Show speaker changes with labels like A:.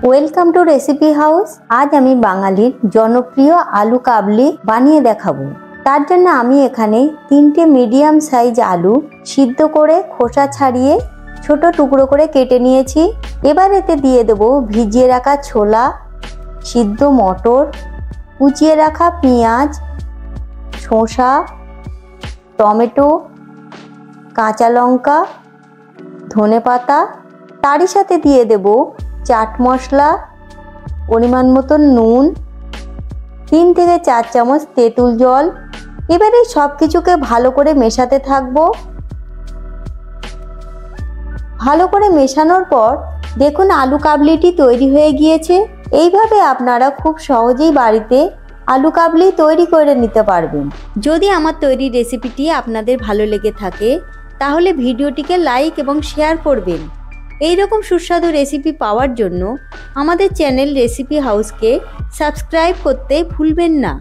A: Welcome to recipe house. আজ আমি বাঙালির জনপ্রিয় আলু কাবলি বানিয়ে দেখাবো। তার জন্য আমি এখানে 3টে মিডিয়াম সাইজ আলু সিদ্ধ করে খোসা ছাড়িয়ে ছোট টুকরো করে কেটে নিয়েছি। এবার এতে দিয়ে দেবো ভিজিয়ে রাখা ছোলা, সিদ্ধ মটর, কুচিয়ে রাখা পেঁয়াজ, শসা, টমেটো, কাঁচা লঙ্কা, ধনেপাতা। তারই সাথে দিয়ে দেব চাট মশলা, পরিমাণ মতো নুন, 3 থেকে 4 চামচ তেঁতুল জল। এবারে সব কিছুকে ভালো করে মেশাতে থাকবো। ভালো করে মেশানোর পর দেখুন আলু কাবলিটি তৈরি হয়ে গিয়েছে। এইভাবে আপনারা খুব সহজেই বাড়িতে আলু কাবলি তৈরি করে নিতে পারবেন। যদি আমার তৈরি রেসিপিটি আপনাদের ভালো লেগে থাকে তাহলে ভিডিওটিকে লাইক এবং শেয়ার করবেন। এই রকম সুস্বাদু রেসিপি পাওয়ার জন্য আমাদের চ্যানেল রেসিপি হাউসকে সাবস্ক্রাইব করতে ভুলবেন না।